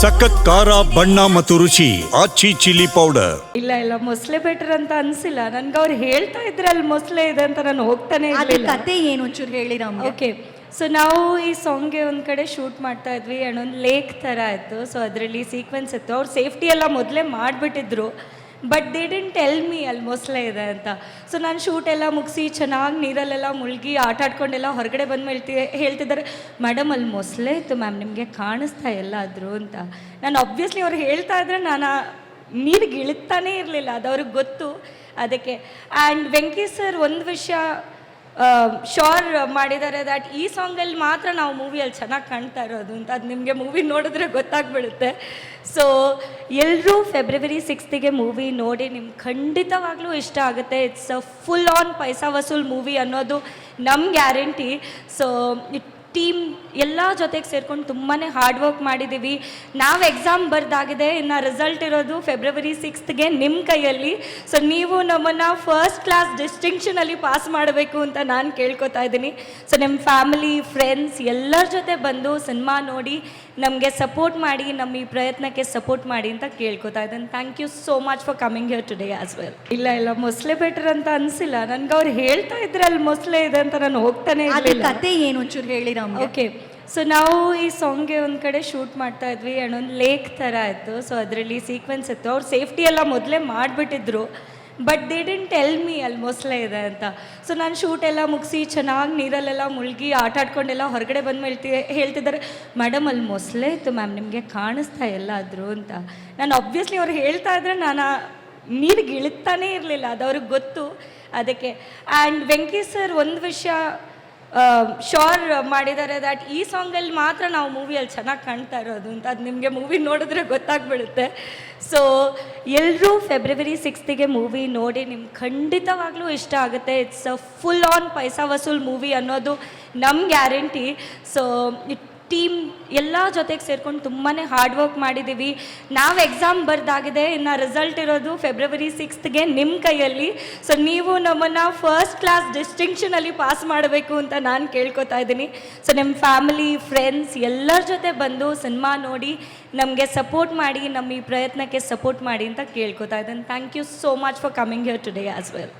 ಸಖತ್ ಖಾರ ಬಣ್ಣ ಮತ್ತು ರುಚಿ ಆಚಿ ಚಿಲ್ಲಿ ಪೌಡರ್. ಇಲ್ಲ ಮೊಸಳೆ ಬೆಟರ್ ಅಂತ ಅನ್ಸಿಲ್ಲ ನನ್ಗೆ. ಅವ್ರು ಹೇಳ್ತಾ ಇದ್ರೆ ಅಲ್ಲಿ ಮೊಸಳೆ ಇದೆ ಅಂತ ನಾನು ಹೋಗ್ತಾನೆ ಅದ್ರ ಇರ್ಲಿಲ್ಲ. ಕತೆ ಏನು ಒಂಚೂರು ಹೇಳಿರ? ಓಕೆ, ಸೊ ನಾವು ಈ ಸಾಂಗ್ಗೆ ಒಂದು ಕಡೆ ಶೂಟ್ ಮಾಡ್ತಾ ಇದ್ವಿ ಆ್ಯಂಡ್ ಒಂದು ಲೇಕ್ ಥರ ಇತ್ತು. ಸೊ ಅದರಲ್ಲಿ ಸೀಕ್ವೆನ್ಸ್ ಇತ್ತು. ಅವ್ರು ಸೇಫ್ಟಿ ಎಲ್ಲ ಮೊದಲೇ ಮಾಡಿಬಿಟ್ಟಿದ್ರು, but they didn't tell me ಅಲ್ಲಿ ಮೊಸಳೆ ಇದೆ ಅಂತ. ಸೊ ನಾನು ಶೂಟ್ ಎಲ್ಲ ಮುಗಿಸಿ ಚೆನ್ನಾಗಿ ನೀರಲ್ಲೆಲ್ಲ ಮುಳುಗಿ ಆಟ ಆಡ್ಕೊಂಡೆಲ್ಲ ಹೊರಗಡೆ ಬಂದು ಹೇಳ್ತಿದ್ದಾರೆ, ಮೇಡಮ್ ಅಲ್ಲಿ ಮೊಸಳೆ ಇತ್ತು ಮ್ಯಾಮ್, ನಿಮಗೆ ಕಾಣಿಸ್ತಾ ಎಲ್ಲಾದರೂ ಅಂತ. ನಾನು ಆಬ್ವಿಯಸ್ಲಿ ಅವ್ರು ಹೇಳ್ತಾ ಇದ್ರೆ ನಾನು ನೀರಿಗೆ ಇಳಿತಾನೇ ಇರಲಿಲ್ಲ, ಅದು ಅವ್ರಿಗೆ ಗೊತ್ತು ಅದಕ್ಕೆ. ಆ್ಯಂಡ್ ವೆಂಕಿ ಸರ್ ಒಂದು ವಿಷಯ ಶೋರ್ ಮಾಡಿದ್ದಾರೆ, ದ್ಯಾಟ್ ಈ ಸಾಂಗಲ್ಲಿ ಮಾತ್ರ ನಾವು ಮೂವಿಯಲ್ಲಿ ಚೆನ್ನಾಗಿ ಕಾಣ್ತಾ ಇರೋದು ಅಂತ. ಅದು ನಿಮಗೆ ಮೂವಿ ನೋಡಿದ್ರೆ ಗೊತ್ತಾಗ್ಬಿಡುತ್ತೆ. ಸೊ ಎಲ್ಲರೂ ಫೆಬ್ರವರಿ 6th ಮೂವಿ ನೋಡಿ, ನಿಮ್ಗೆ ಖಂಡಿತವಾಗ್ಲೂ ಇಷ್ಟ ಆಗುತ್ತೆ. It's a full on paisa vasool movie ಅನ್ನೋದು ನಮ್ಮ ಗ್ಯಾರಂಟಿ. ಸೊ ಟೀಮ್ ಎಲ್ಲ ಜೊತೆಗೆ ಸೇರ್ಕೊಂಡು ತುಂಬಾ ಹಾರ್ಡ್ ವರ್ಕ್ ಮಾಡಿದ್ದೀವಿ. ನಾವು ಎಕ್ಸಾಮ್ ಬರ್ದಾಗಿದೆ, ಇನ್ನು ರಿಸಲ್ಟ್ ಇರೋದು ಫೆಬ್ರವರಿ 6th ನಿಮ್ಮ ಕೈಯಲ್ಲಿ. ಸೊ ನೀವು ನಮ್ಮನ್ನು ಫಸ್ಟ್ ಕ್ಲಾಸ್ ಡಿಸ್ಟಿಂಕ್ಷನಲ್ಲಿ ಪಾಸ್ ಮಾಡಬೇಕು ಅಂತ ನಾನು ಕೇಳ್ಕೊತಾ ಇದ್ದೀನಿ. ಸೊ ನಿಮ್ಮ ಫ್ಯಾಮಿಲಿ ಫ್ರೆಂಡ್ಸ್ ಎಲ್ಲರ ಜೊತೆ ಬಂದು ಸಿನಿಮಾ ನೋಡಿ ನಮಗೆ ಸಪೋರ್ಟ್ ಮಾಡಿ, ನಮ್ಮ ಈ ಪ್ರಯತ್ನಕ್ಕೆ ಸಪೋರ್ಟ್ ಮಾಡಿ ಅಂತ ಕೇಳ್ಕೊತಾ ಇದ್ದೀನಿ. Thank you so much for coming here today as well. ಇಲ್ಲ ಮೊಸಳೆ ಬೆಟರ್ ಅಂತ ಅನಿಸಿಲ್ಲ ನನ್ಗೆ. ಅವ್ರು ಹೇಳ್ತಾ ಇದ್ರೆ ಅಲ್ಲಿ ಮೊಸಳೆ ಇದೆ ಅಂತ ನಾನು ಹೋಗ್ತಾನೆ ಇರಲಿಲ್ಲ. ಕತೆ ಏನು ಒಂಚೂರು ಹೇಳಿರ? ಓಕೆ, ಸೊ ನಾವು ಈ ಸಾಂಗ್ಗೆ ಒಂದು ಕಡೆ ಶೂಟ್ ಮಾಡ್ತಾ ಇದ್ವಿ ಆ್ಯಂಡ್ ಒಂದು ಲೇಕ್ ಥರ ಇತ್ತು. ಸೊ ಅದರಲ್ಲಿ ಸೀಕ್ವೆನ್ಸ್ ಇತ್ತು. ಅವ್ರು ಸೇಫ್ಟಿ ಎಲ್ಲ ಮೊದಲೇ ಮಾಡಿಬಿಟ್ಟಿದ್ರು, but they didn't tell me ಅಲ್ಲಿ ಮೊಸಳೆ ಇದೆ ಅಂತ. ಸೊ ನಾನು ಶೂಟ್ ಎಲ್ಲ ಮುಗಿಸಿ ಚೆನ್ನಾಗಿ ನೀರಲ್ಲೆಲ್ಲ ಮುಳುಗಿ ಆಟ ಆಡ್ಕೊಂಡೆಲ್ಲ ಹೊರಗಡೆ ಬಂದು ಹೇಳ್ತಿದ್ದಾರೆ, ಮೇಡಮ್ ಅಲ್ಲಿ ಮೊಸಳೆ ಇತ್ತು ಮ್ಯಾಮ್, ನಿಮಗೆ ಕಾಣಿಸ್ತಾ ಎಲ್ಲಾದರೂ ಅಂತ. ನಾನು ಆಬ್ವಿಯಸ್ಲಿ ಅವ್ರು ಹೇಳ್ತಾ ಇದ್ರೆ ನಾನು ನೀರಿಗೆ ಇಳಿತಾನೇ ಇರಲಿಲ್ಲ, ಅದು ಅವ್ರಿಗೆ ಗೊತ್ತು ಅದಕ್ಕೆ. ಆ್ಯಂಡ್ ವೆಂಕಿ ಸರ್ ಒಂದು ವಿಷಯ ಶೋರ್ ಮಾಡಿದ್ದಾರೆ, ದ್ಯಾಟ್ ಈ ಸಾಂಗಲ್ಲಿ ಮಾತ್ರ ನಾವು ಮೂವಿಯಲ್ಲಿ ಚೆನ್ನಾಗಿ ಕಾಣ್ತಾ ಇರೋದು ಅಂತ. ಅದು ನಿಮಗೆ ಮೂವಿ ನೋಡಿದ್ರೆ ಗೊತ್ತಾಗ್ಬಿಡುತ್ತೆ. ಸೊ ಎಲ್ಲರೂ ಫೆಬ್ರವರಿ 6th ಮೂವಿ ನೋಡಿ, ನಿಮ್ಗೆ ಖಂಡಿತವಾಗ್ಲೂ ಇಷ್ಟ ಆಗುತ್ತೆ. It's a full on paisa vasool movie ಅನ್ನೋದು ನಮ್ಮ ಗ್ಯಾರಂಟಿ. ಸೊ ಟೀಮ್ ಎಲ್ಲ ಜೊತೆಗೆ ಸೇರ್ಕೊಂಡು ತುಂಬಾ ಹಾರ್ಡ್ ವರ್ಕ್ ಮಾಡಿದ್ದೀವಿ. ನಾವು ಎಕ್ಸಾಮ್ ಬರ್ದಾಗಿದೆ, ಇನ್ನು ರಿಸಲ್ಟ್ ಇರೋದು ಫೆಬ್ರವರಿ 6th ನಿಮ್ಮ ಕೈಯಲ್ಲಿ. ಸೊ ನೀವು ನಮ್ಮನ್ನು ಫಸ್ಟ್ ಕ್ಲಾಸ್ ಡಿಸ್ಟಿಂಕ್ಷನಲ್ಲಿ ಪಾಸ್ ಮಾಡಬೇಕು ಅಂತ ನಾನು ಕೇಳ್ಕೊತಾ ಇದ್ದೀನಿ. ಸೊ ನಿಮ್ಮ ಫ್ಯಾಮಿಲಿ ಫ್ರೆಂಡ್ಸ್ ಎಲ್ಲರ ಜೊತೆ ಬಂದು ಸಿನಿಮಾ ನೋಡಿ ನಮಗೆ ಸಪೋರ್ಟ್ ಮಾಡಿ, ನಮ್ಮ ಈ ಪ್ರಯತ್ನಕ್ಕೆ ಸಪೋರ್ಟ್ ಮಾಡಿ ಅಂತ ಕೇಳ್ಕೊತಾ ಇದ್ದೀನಿ. Thank you so much for coming here today as well.